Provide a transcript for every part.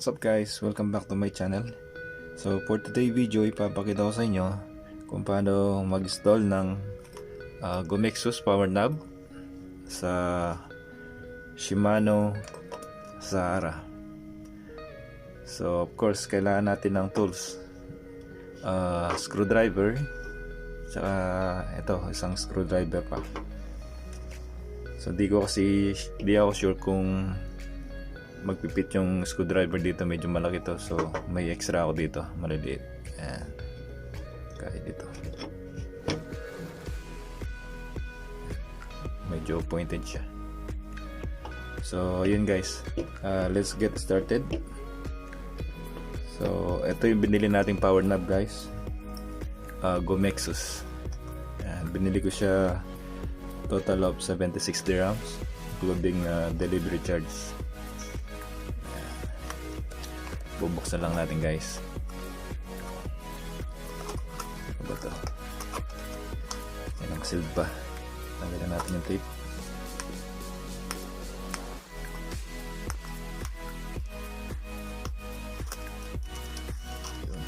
What's up guys? Welcome back to my channel. So for today video, ipapakita ko sa inyo kung paano mag-install ng Gomexus power knob sa Shimano Sahara. So of course, kailangan natin ng tools, screwdriver, tsaka ito, isang screwdriver pa. So di ako sure kung magpipit yung screwdriver dito, medyo malaki to, so may extra ako dito, maliliit. Ayan, kaya dito medyo pointed siya. So yun guys, let's get started. So ito yung binili nating power knob guys, Gomexus. Ayan, binili ko siya total of 76 dirhams including delivery charge. Bubuksan lang natin guys. Ano ba ito? Yan ang sealed pa. Tanggalin natin yung tape. Yun.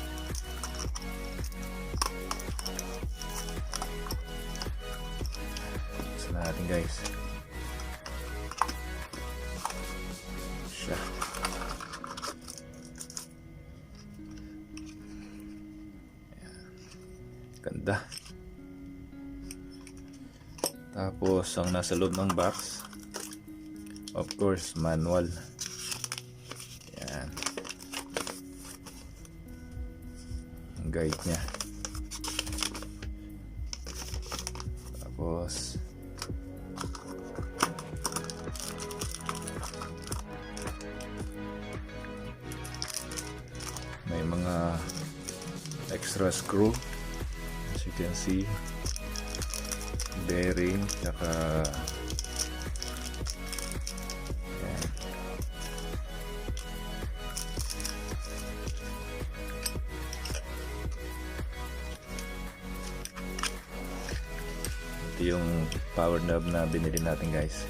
Buksan natin guys. Siya. Ganda. Tapos ang nasa loob ng box, of course, manual. Yan. Ang guide niya. Tapos may mga extra screw, as you can see, bearing, saka yan. Ito yung power knob na binili natin guys.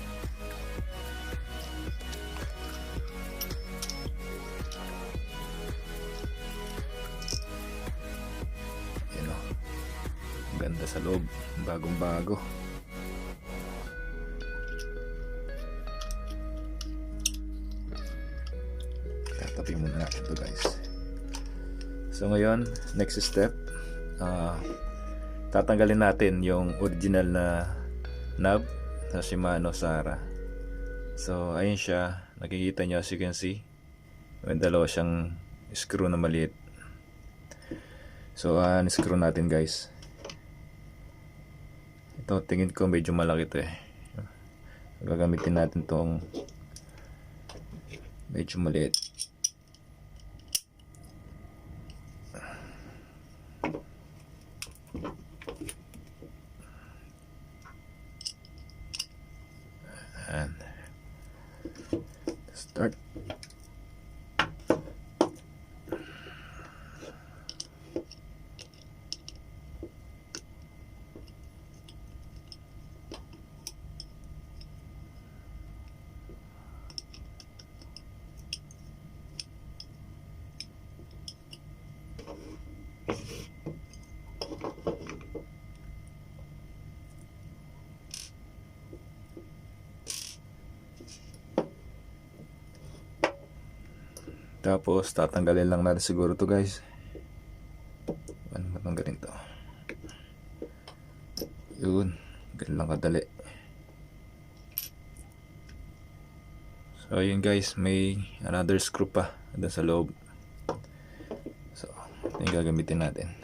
Ganda sa loob, bagong bago. Tatabi muna natin ito guys. So ngayon, next step, tatanggalin natin yung original na knob sa Shimano Sahara. So ayun siya, nakikita nyo, as you can see, may dalawa siyang screw na maliit. So screw natin guys. Ito, tingin ko medyo malaki ito eh. Gagamitin natin tong medyo maliit. And start. Tapos tatanggalin lang natin siguro to guys. Ano matanggalin to? Yun, ganun lang kadali. So yun guys, may another screw pa doon sa loob. So ito yung gagamitin natin.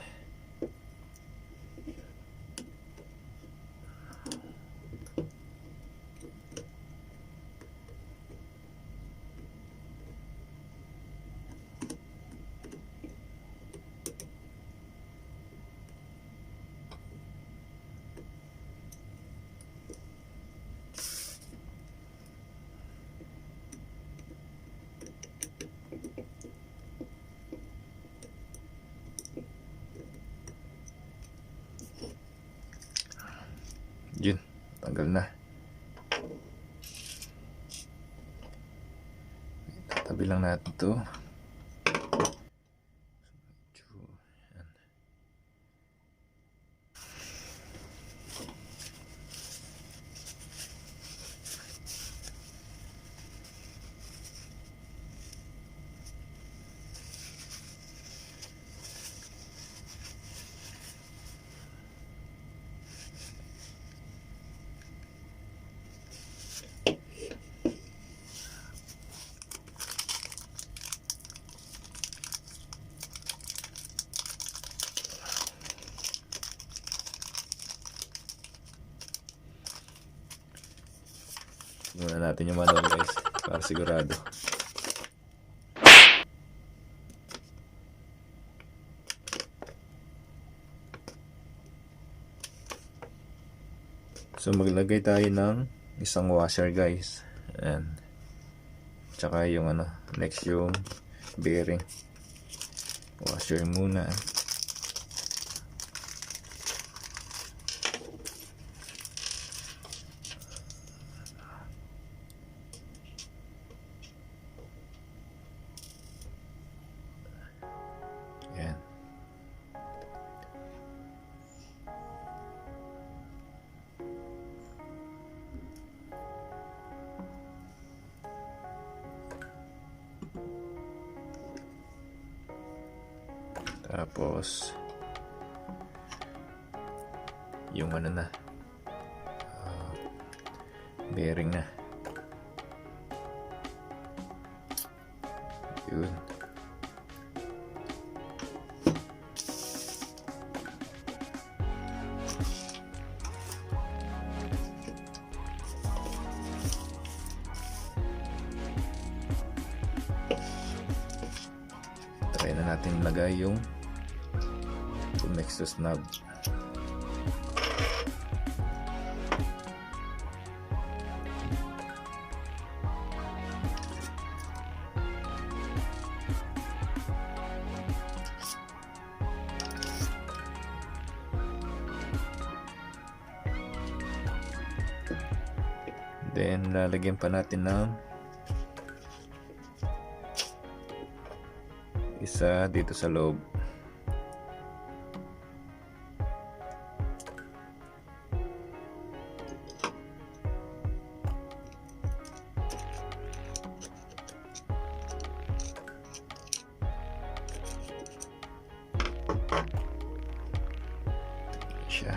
Yun, tanggal na. Tatabi lang natin ito. Muna natin yung manual guys, para sigurado. So maglagay tayo ng isang washer guys. Ayan. Tsaka yung next yung bearing. Washer muna. Ayan. Tapos yung bearing na. Yun. Try na natin lagay yung Gomexus knob. Then lalagyan pa natin ng isa dito sa loob. Siya.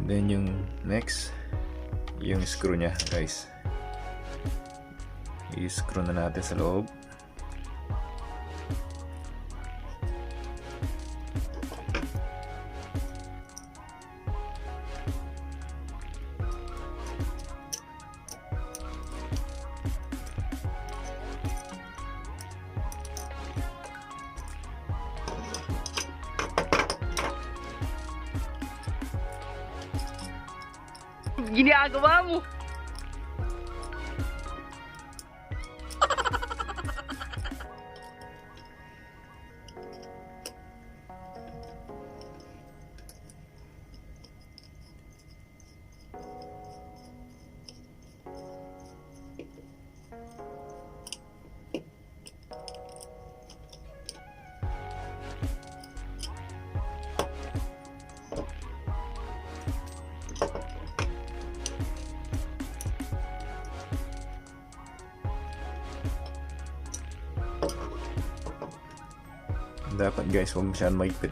Then yung next, yung screw nya guys, i-screw na natin sa loob. Ginagawa mo. Dapat guys, huwag masyadong maigpit.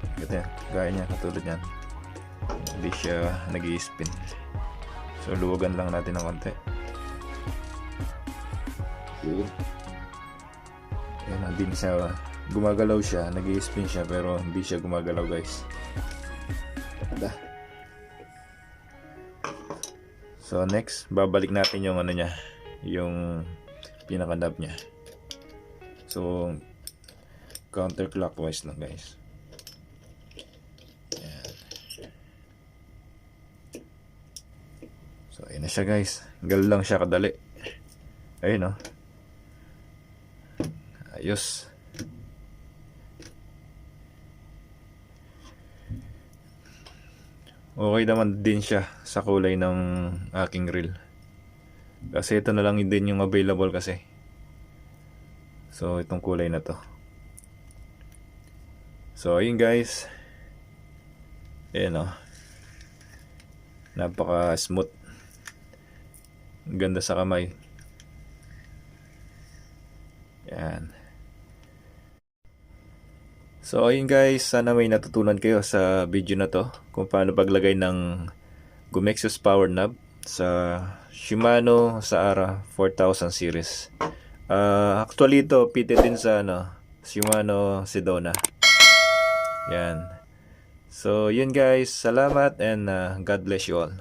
Gaya niya, katulad yan. Hindi siya nag-i-spin. So luwagan lang natin ng konti. Ayan, hindi siya gumagalaw siya, nag-i-spin siya pero hindi siya gumagalaw guys. So next, babalik natin yung niya, yung pinaka-knob niya. So counterclockwise lang guys. Ayan. So ayun na siya guys, ganun lang siya kadali. Ayun ayos. Okay naman din siya sa kulay ng aking reel, kasi ito na lang din yung available kasi. So itong kulay na to. So ayun guys, ayan napaka smooth, ganda sa kamay. Yan. So ayun guys, sana may natutunan kayo sa video na to kung paano paglagay ng Gomexus power knob sa Shimano Sahara 4000 series. Actually ito fitted din sa Shimano Sedona. Yan. So yun guys, salamat and God bless you all.